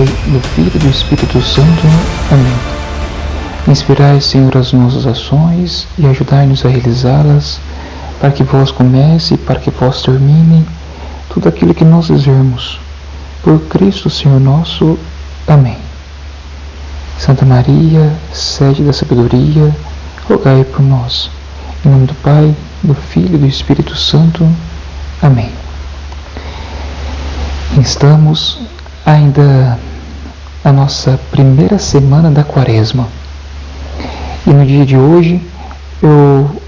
do Filho e do Espírito Santo. Amém. Inspirai, Senhor, as nossas ações e ajudai-nos a realizá-las, para que vós comece e para que vós termine tudo aquilo que nós desejamos. Por Cristo, Senhor nosso. Amém. Santa Maria, sede da sabedoria, rogai por nós. Em nome do Pai, do Filho e do Espírito Santo. Amém. Estamos ainda na nossa primeira semana da Quaresma. E no dia de hoje eu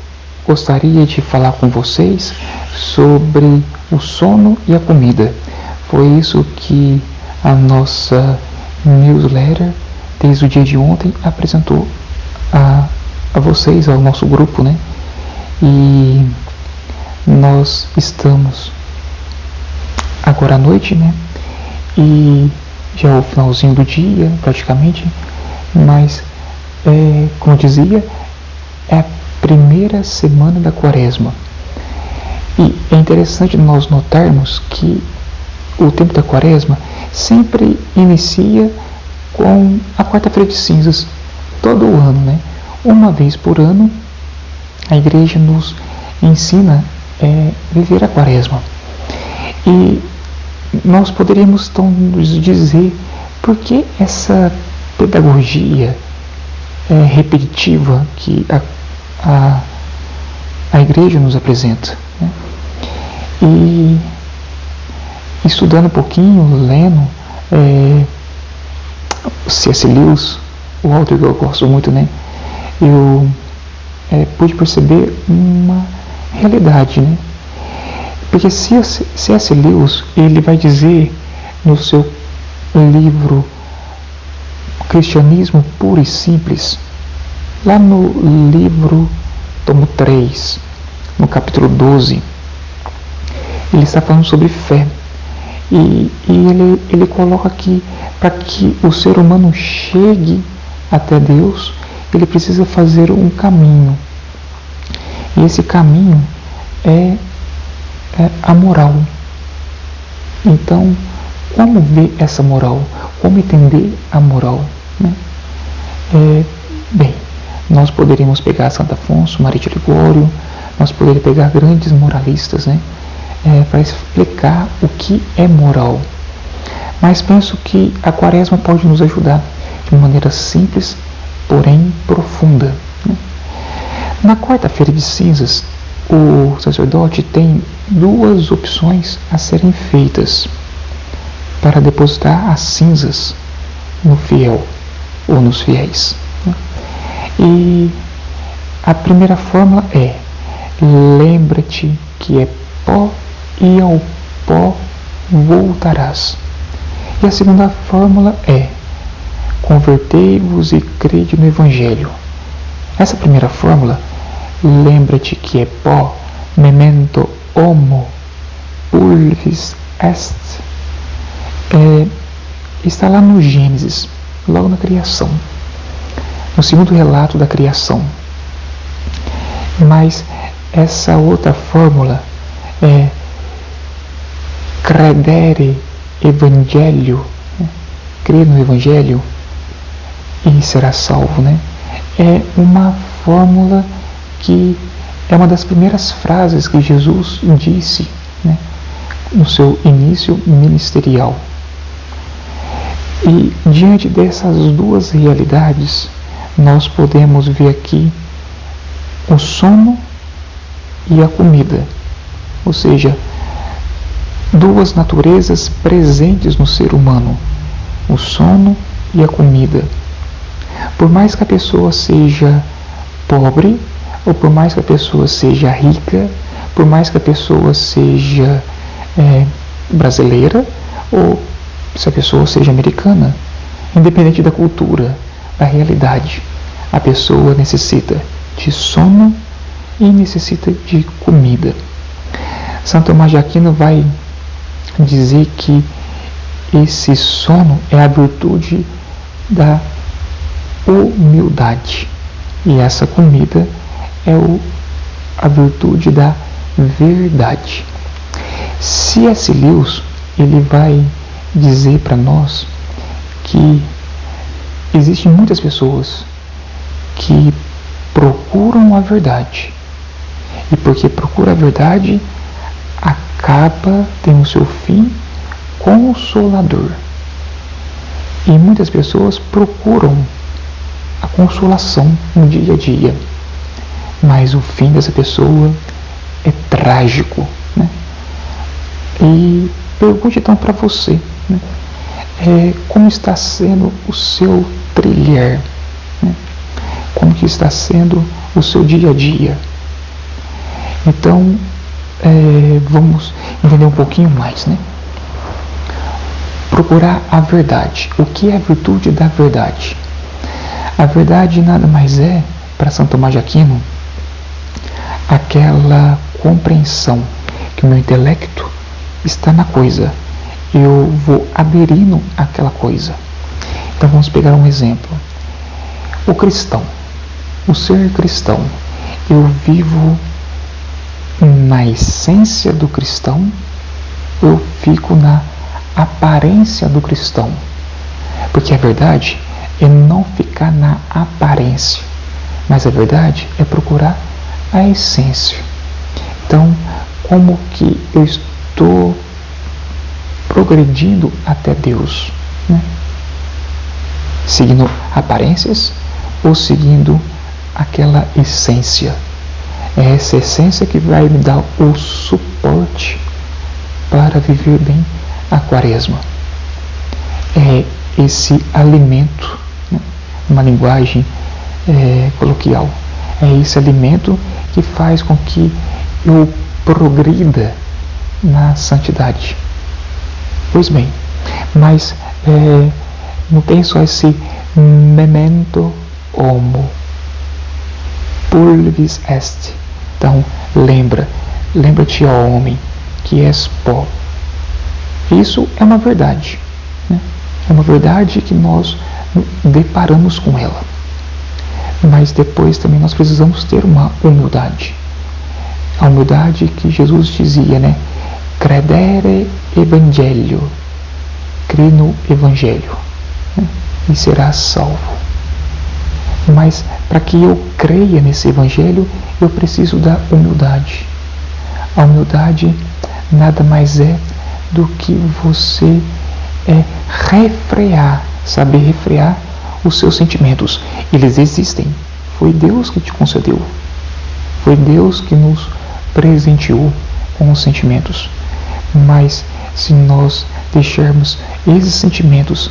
gostaria de falar com vocês sobre o sono e a comida. Foi isso que a nossa newsletter, desde o dia de ontem, apresentou a vocês, ao nosso grupo, né? E nós estamos agora à noite, né? E já é o finalzinho do dia, praticamente, mas, como eu dizia, é a primeira semana da Quaresma. E é interessante nós notarmos que o tempo da Quaresma sempre inicia com a quarta-feira de cinzas, todo o ano, né? Uma vez por ano, a igreja nos ensina a viver a Quaresma. E nós poderíamos então nos dizer por que essa pedagogia repetitiva que a igreja nos apresenta, né? E estudando um pouquinho, lendo C.S. Lewis, o autor que eu gosto muito, né? Eu pude perceber uma realidade, né? Porque C.S. Lewis, ele vai dizer no seu livro Cristianismo Puro e Simples, lá no livro tomo 3, no capítulo 12, ele está falando sobre fé. E ele coloca que para que o ser humano chegue até Deus, ele precisa fazer um caminho. E esse caminho é a moral. Então, como ver essa moral? Como entender a moral, né? Bem, nós poderíamos pegar Santo Afonso, Maria de Ligório, nós poderíamos pegar grandes moralistas, né? Para explicar o que é moral. Mas penso que a Quaresma pode nos ajudar de uma maneira simples, porém profunda, né? Na quarta-feira de cinzas, o sacerdote tem duas opções a serem feitas para depositar as cinzas no fiel ou nos fiéis, né? E a primeira fórmula é: lembra-te que é pó e ao pó voltarás. E a segunda fórmula é: convertei-vos e crede no Evangelho. Essa primeira fórmula, lembra-te que é pó, memento homo, pulvis est, está lá no Gênesis, logo na criação, no segundo relato da criação. Mas essa outra fórmula é credere evangelho, né? Crer no Evangelho e será salvo, né? É uma fórmula que é uma das primeiras frases que Jesus disse, né, no seu início ministerial. E diante dessas duas realidades, nós podemos ver aqui o sono e a comida, ou seja, duas naturezas presentes no ser humano, o sono e a comida. Por mais que a pessoa seja pobre, ou por mais que a pessoa seja rica, por mais que a pessoa seja brasileira, ou se a pessoa seja americana, independente da cultura, da realidade, a pessoa necessita de sono e necessita de comida. Santo Tomás de Aquino vai dizer que esse sono é a virtude da humildade e essa comida é a virtude da verdade. C.S. Lewis, ele vai dizer para nós existem muitas pessoas que procuram a verdade, e porque procura a verdade, acaba tendo o seu fim consolador. E muitas pessoas procuram a consolação no dia a dia, mas o fim dessa pessoa é trágico, né? E pergunte então para você, né? Como está sendo o seu trilhar, né? Como que está sendo o seu dia a dia? Então, vamos entender um pouquinho mais, né? Procurar a verdade. O que é a virtude da verdade? A verdade nada mais é, para São Tomás de Aquino, aquela compreensão que o meu intelecto está na coisa, eu vou aderindo àquela coisa. Então vamos pegar um exemplo. O cristão, o ser cristão, eu vivo na essência do cristão, eu fico na aparência do cristão. Porque a verdade é não ficar na aparência, mas a verdade é procurar a essência. Então, como que eu estou progredindo até Deus, né? Seguindo aparências ou seguindo aquela essência? É essa essência que vai me dar o suporte para viver bem a quaresma. É esse alimento, né? Uma linguagem coloquial. É esse alimento que faz com que eu progrida na santidade. Pois bem, mas não tem só esse memento homo, pulvis est. Então, lembra-te, ó homem, que és pó. Isso é uma verdade, né? É uma verdade que nós deparamos com ela. Mas depois também nós precisamos ter uma humildade. A humildade que Jesus dizia, né? Credere evangelho, crê no evangelho, né? E serás salvo. Mas para que eu creia nesse evangelho, eu preciso da humildade. A humildade nada mais é do que você saber refrear os seus sentimentos. Eles existem. Foi Deus que te concedeu. Foi Deus que nos presenteou com os sentimentos. Mas se nós deixarmos esses sentimentos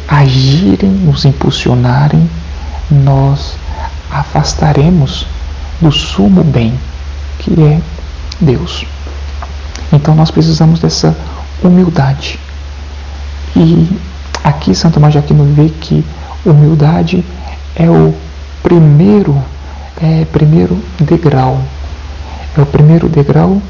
agirem, nos impulsionarem, nós afastaremos do sumo bem, que é Deus. Então nós precisamos dessa humildade. E aqui Santo Tomás de Aquino vê que humildade é o primeiro degrau. É o primeiro degrau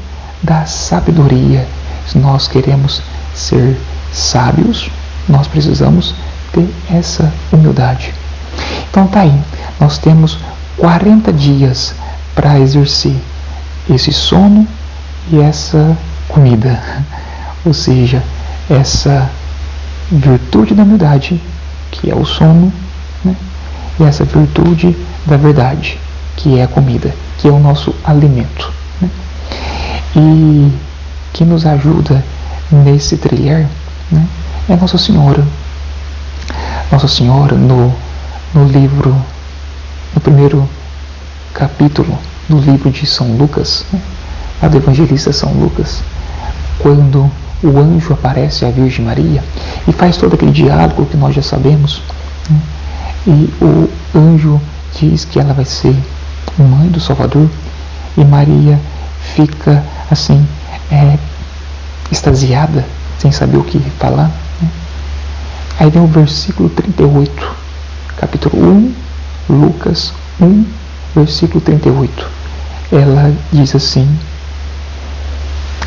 da sabedoria. Se nós queremos ser sábios, nós precisamos ter essa humildade. Então tá aí, nós temos 40 dias para exercer esse sono e essa comida, ou seja, essa virtude da humildade, que é o sono, né? E essa virtude da verdade, que é a comida, que é o nosso alimento, né? E que nos ajuda nesse trilhar, né? É Nossa Senhora. Nossa Senhora no livro, no primeiro capítulo do livro de São Lucas, né? A do evangelista São Lucas, quando o anjo aparece à Virgem Maria e faz todo aquele diálogo que nós já sabemos, né? E o anjo diz que ela vai ser mãe do Salvador, e Maria fica assim, extasiada, sem saber o que falar, né? Aí vem o versículo 38, capítulo 1, Lucas 1, versículo 38. Ela diz assim: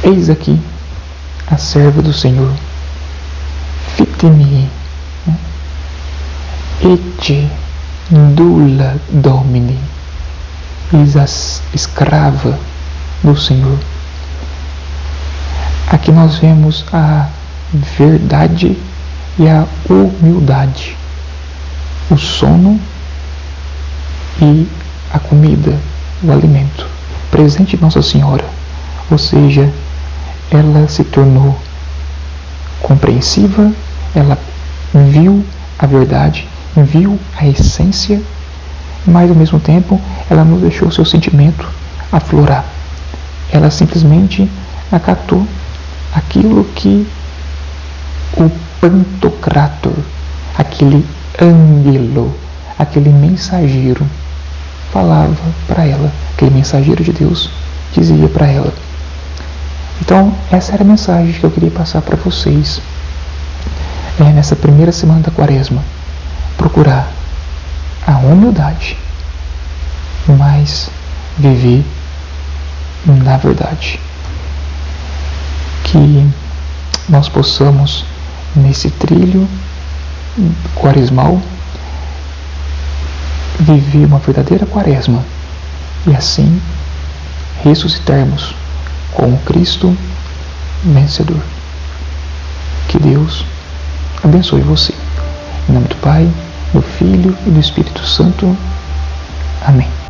eis aqui a serva do Senhor, fit-me, né? Ecce nulla Domini, eis a escrava do Senhor. Aqui nós vemos a verdade e a humildade. o sono e a comida, o alimento, presente de Nossa Senhora. Ou seja, ela se tornou compreensiva, ela viu a verdade, viu a essência, mas ao mesmo tempo ela não deixou seu sentimento aflorar. Ela simplesmente acatou aquilo que o Pantocrator, aquele ângelo, aquele mensageiro falava para ela, aquele mensageiro de Deus dizia para ela. Então, essa era a mensagem que eu queria passar para vocês nessa primeira semana da Quaresma. Procurar a humildade, mas viver na verdade. Que nós possamos, nesse trilho quaresmal, viver uma verdadeira Quaresma e assim ressuscitarmos com o Cristo vencedor. Que Deus abençoe você. Em nome do Pai, do Filho e do Espírito Santo. Amém.